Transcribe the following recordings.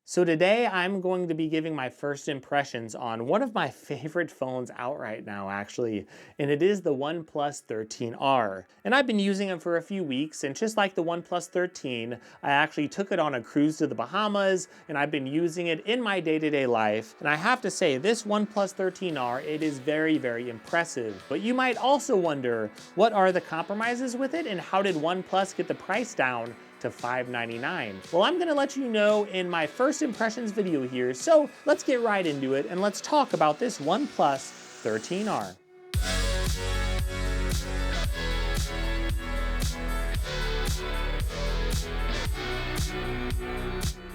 So today I'm going to be giving my first impressions on one of my favorite phones out right now actually, and it is the OnePlus 13R. And I've been using it for a few weeks, and just like the OnePlus 13, I actually took it on a cruise to the Bahamas, and I've been using it in my day-to-day life. And I have to say, this OnePlus 13R, it is very, very impressive. But you might also wonder, what are the compromises with it, and how did OnePlus get the price down to $599? Well, I'm gonna let you know in my first impressions video here, so let's get right into it and let's talk about this OnePlus 13R.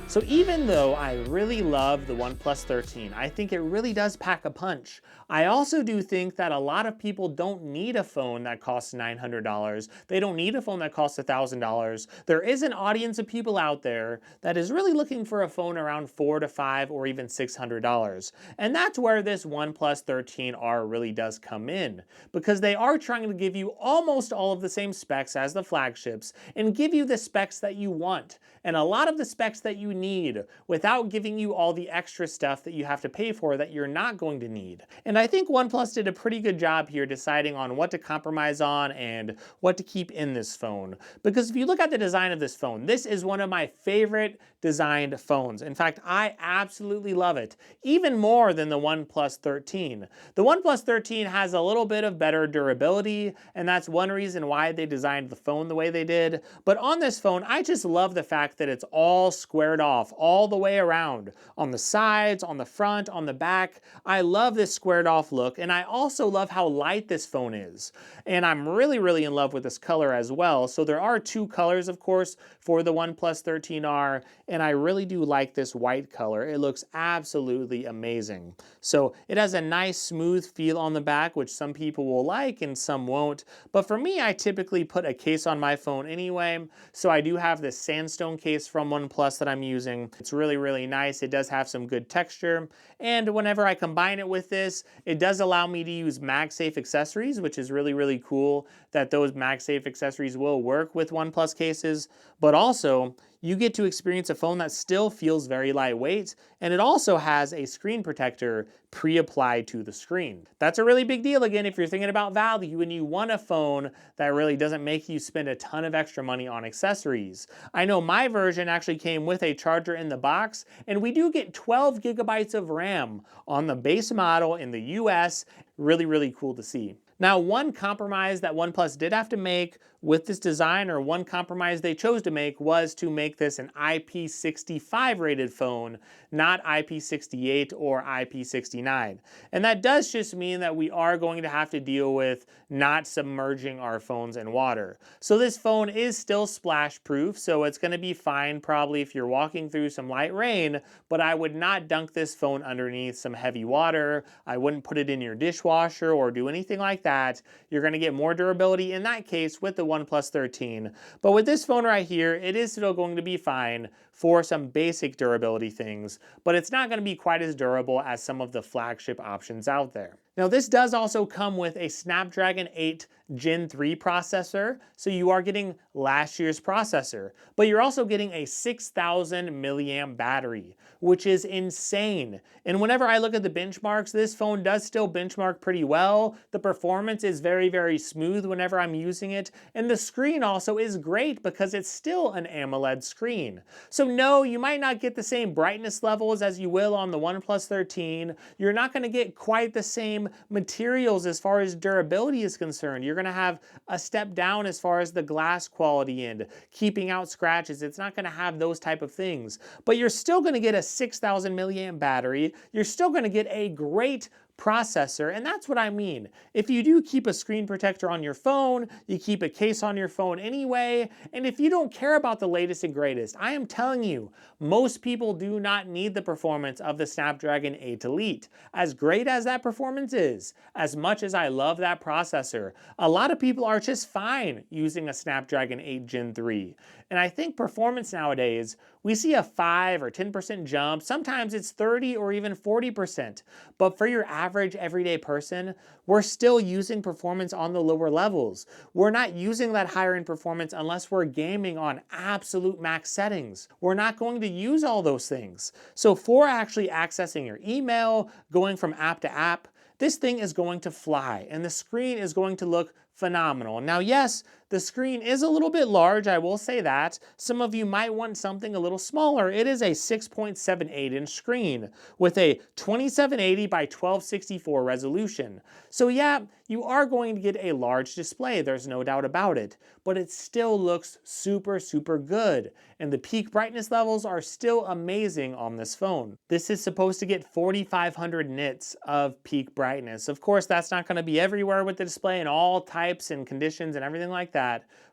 So even though I really love the OnePlus 13, I think it really does pack a punch. I also do think that a lot of people don't need a phone that costs $900. They don't need a phone that costs $1,000. There is an audience of people out there that is really looking for a phone around $400 to $500 or even $600. And that's where this OnePlus 13R really does come in, because they are trying to give you almost all of the same specs as the flagships and give you the specs that you want, and a lot of the specs that you need, without giving you all the extra stuff that you have to pay for that you're not going to need. And I think OnePlus did a pretty good job here deciding on what to compromise on and what to keep in this phone. Because if you look at the design of this phone, this is one of my favorite designed phones. In fact, I absolutely love it, even more than the OnePlus 13. The OnePlus 13 has a little bit of better durability, and that's one reason why they designed the phone the way they did. But on this phone, I just love the fact that it's all squared off all the way around, on the sides, on the front, on the back. I love this squared off look, and I also love how light this phone is. And I'm really in love with this color as well. So there are two colors, of course, for the OnePlus 13R, and I really do like this white color. It looks absolutely amazing. So it has a nice smooth feel on the back, which some people will like and some won't. But for me, I typically put a case on my phone anyway. So I do have this Sandstone case from OnePlus that I'm using. It's really nice. It does have some good texture. And whenever I combine it with this, it does allow me to use magsafe accessories, which is really cool that those magsafe accessories will work with OnePlus cases. But also, you get to experience a phone that still feels very lightweight, and it also has a screen protector pre-applied to the screen. That's a really big deal, again, if you're thinking about value and you want a phone that really doesn't make you spend a ton of extra money on accessories. I know my version actually came with a charger in the box, and we do get 12 gigabytes of RAM on the base model in the US. Really cool to see. Now, one compromise that OnePlus did have to make with this design, or one compromise they chose to make, was to make this an IP65 rated phone, not IP68 or IP69. And that does just mean that we are going to have to deal with not submerging our phones in water. So this phone is still splash proof, so it's going to be fine probably if you're walking through some light rain, but I would not dunk this phone underneath some heavy water. I wouldn't put it in your dishwasher or do anything like that. You're going to get more durability in that case with the OnePlus 13. But with this phone right here, it is still going to be fine for some basic durability things, but it's not going to be quite as durable as some of the flagship options out there. Now, this does also come with a Snapdragon 8 Gen 3 processor, so you are getting last year's processor, but you're also getting a 6,000 milliamp battery, which is insane. And whenever I look at the benchmarks, this phone does still benchmark pretty well. The performance is very smooth whenever I'm using it, and the screen also is great because it's still an AMOLED screen. So no, you might not get the same brightness levels as you will on the OnePlus 13. You're not going to get quite the same materials as far as durability is concerned. You're going to have a step down as far as the glass quality and keeping out scratches. It's not going to have those type of things. But you're still going to get a 6,000 milliamp battery. You're still going to get a great processor, and that's what I mean. If you do keep a screen protector on your phone, you keep a case on your phone anyway, and if you don't care about the latest and greatest, I am telling you, most people do not need the performance of the Snapdragon 8 Elite. As great as that performance is, as much as I love that processor, a lot of people are just fine using a Snapdragon 8 Gen 3. And I think performance nowadays, we see a 5 or 10% jump. Sometimes it's 30 or even 40%. But for your average everyday person, we're still using performance on the lower levels. We're not using that higher end performance unless we're gaming on absolute max settings. We're not going to use all those things. So for actually accessing your email, going from app to app, this thing is going to fly and the screen is going to look phenomenal. Now, yes, the screen is a little bit large, I will say that. Some of you might want something a little smaller. It is a 6.78-inch screen with a 2780 by 1264 resolution. So yeah, you are going to get a large display, there's no doubt about it, but it still looks super, super good. And the peak brightness levels are still amazing on this phone. This is supposed to get 4,500 nits of peak brightness. Of course, that's not going to be everywhere with the display in all types and conditions and everything like that.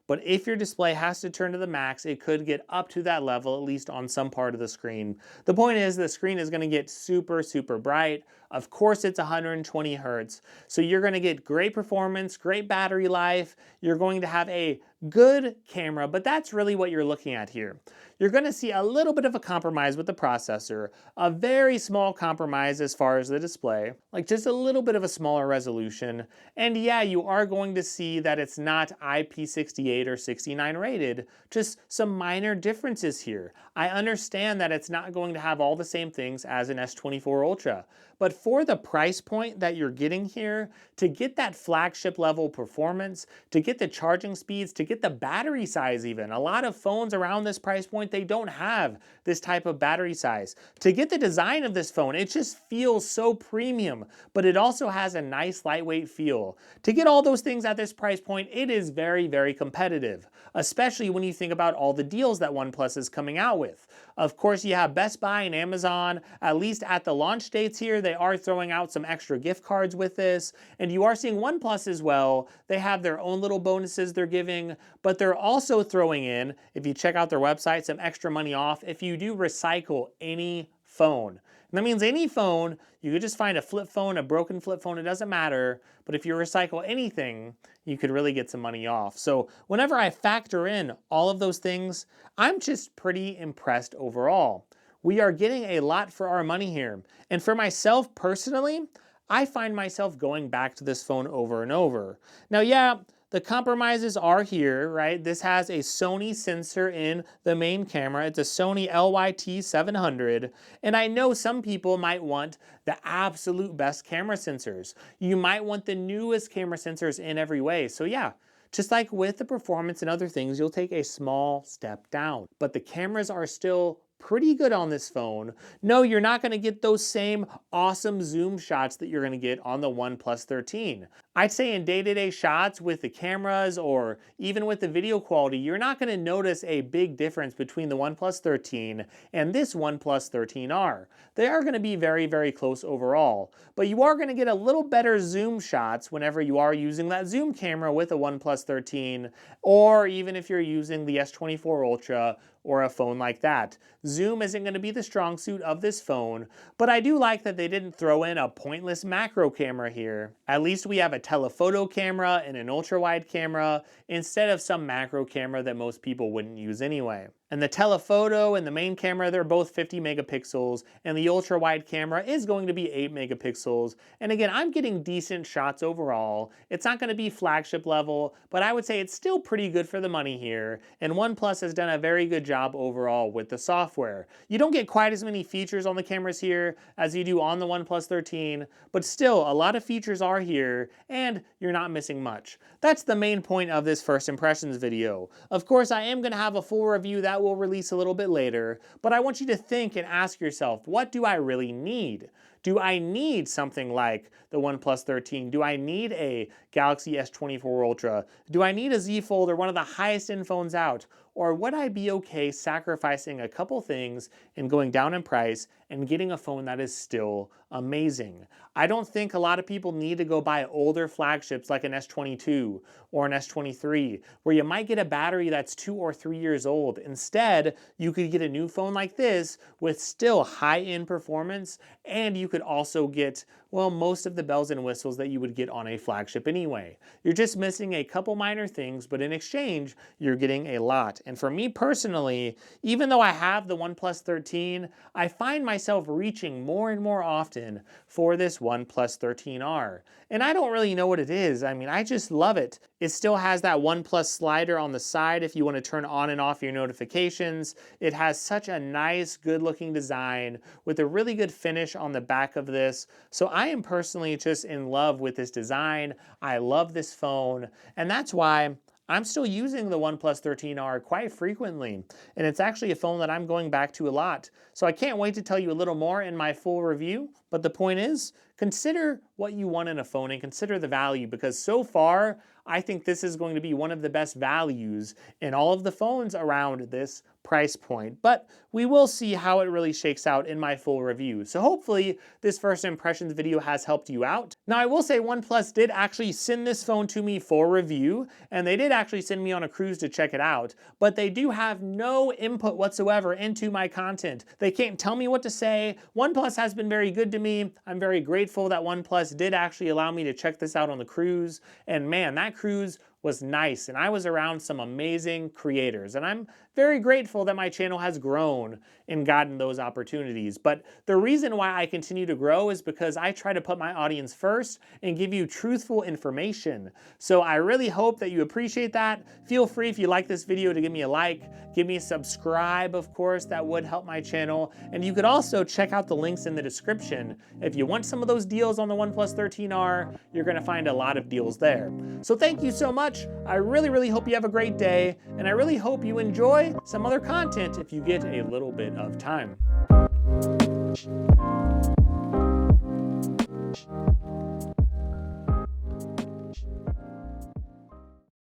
But if your display has to turn to the max, it could get up to that level, at least on some part of the screen. The point is the screen is going to get super, super bright. Of course, it's 120 hertz. So you're going to get great performance, great battery life. You're going to have a good camera, but that's really what you're looking at here. You're going to see a little bit of a compromise with the processor, a very small compromise as far as the display, like just a little bit of a smaller resolution. And yeah, you are going to see that it's not IP68 or 69 rated, just some minor differences here. I understand that it's not going to have all the same things as an S24 Ultra, but for the price point that you're getting here, to get that flagship level performance, to get the charging speeds, to get the battery size even, a lot of phones around this price point, they don't have this type of battery size. To get the design of this phone, it just feels so premium, but it also has a nice lightweight feel. To get all those things at this price point, it is very, very competitive, especially when you think about all the deals that OnePlus is coming out with. Of course, you have Best Buy and Amazon, at least at the launch dates here, they are throwing out some extra gift cards with this, and you are seeing OnePlus as well. They have their own little bonuses they're giving, but they're also throwing in, if you check out their website, some extra money off if you do recycle any phone. And that means any phone, you could just find a flip phone, a broken flip phone, it doesn't matter, but if you recycle anything, you could really get some money off. So whenever I factor in all of those things, I'm just pretty impressed overall. We are getting a lot for our money here. And for myself personally, I find myself going back to this phone over and over. Now, yeah, the compromises are here, right? This has a Sony sensor in the main camera. It's a Sony LYT700. And I know some people might want the absolute best camera sensors. You might want the newest camera sensors in every way. So yeah, just like with the performance and other things, you'll take a small step down. But the cameras are still pretty good on this phone. No, you're not going to get those same awesome zoom shots that you're going to get on the OnePlus 13. I'd say in day-to-day shots with the cameras or even with the video quality, you're not going to notice a big difference between the OnePlus 13 and this OnePlus 13R. They are going to be very, very close overall, but you are going to get a little better zoom shots whenever you are using that zoom camera with a OnePlus 13, or even if you're using the S24 Ultra or a phone like that. Zoom isn't going to be the strong suit of this phone, but I do like that they didn't throw in a pointless macro camera here. At least we have a telephoto camera and an ultra-wide camera instead of some macro camera that most people wouldn't use anyway. And the telephoto and the main camera, they're both 50 megapixels, and the ultra-wide camera is going to be 8 megapixels. And again, I'm getting decent shots overall. It's not going to be flagship level, but I would say it's still pretty good for the money here. And OnePlus has done a very good job overall with the software. You don't get quite as many features on the cameras here as you do on the OnePlus 13, but still, a lot of features are here, and you're not missing much. That's the main point of this first impressions video. Of course, I am going to have a full review that will release a little bit later, but I want you to think and ask yourself, what do I really need? Do I need something like the OnePlus 13? Do I need a Galaxy S24 Ultra? Do I need a Z Fold or one of the highest end phones out? Or would I be okay sacrificing a couple things and going down in price and getting a phone that is still amazing? I don't think a lot of people need to go buy older flagships like an S22 or an S23, where you might get a battery that's 2 or 3 years old. Instead, you could get a new phone like this with still high-end performance, and you could also get well, most of the bells and whistles that you would get on a flagship anyway. You're just missing a couple minor things, but in exchange, you're getting a lot. And for me personally, even though I have the OnePlus 13, I find myself reaching more and more often for this OnePlus 13R. And I don't really know what it is. I mean, I just love it. It still has that OnePlus slider on the side if you want to turn on and off your notifications. It has such a nice, good looking design with a really good finish on the back of this. So I am personally just in love with this design. I love this phone, and that's why I'm still using the OnePlus 13R quite frequently, and it's actually a phone that I'm going back to a lot. So I can't wait to tell you a little more in my full review, but the point is, consider what you want in a phone and consider the value, because so far, I think this is going to be one of the best values in all of the phones around this price point. But we will see how it really shakes out in my full review. So hopefully this first impressions video has helped you out. Now I will say OnePlus did actually send this phone to me for review, and they did actually send me on a cruise to check it out, but they do have no input whatsoever into my content. They can't tell me what to say. OnePlus has been very good to me. I'm very grateful that OnePlus did actually allow me to check this out on the cruise, and man, that cruise was nice, and I was around some amazing creators, and I'm very grateful that my channel has grown and gotten those opportunities. But the reason why I continue to grow is because I try to put my audience first and give you truthful information. So I really hope that you appreciate that. Feel free, if you like this video, to give me a like, give me a subscribe, of course, that would help my channel. And you could also check out the links in the description. If you want some of those deals on the OnePlus 13R, you're gonna find a lot of deals there. So thank you so much. I really hope you have a great day, and I really hope you enjoy some other content if you get a little bit of time.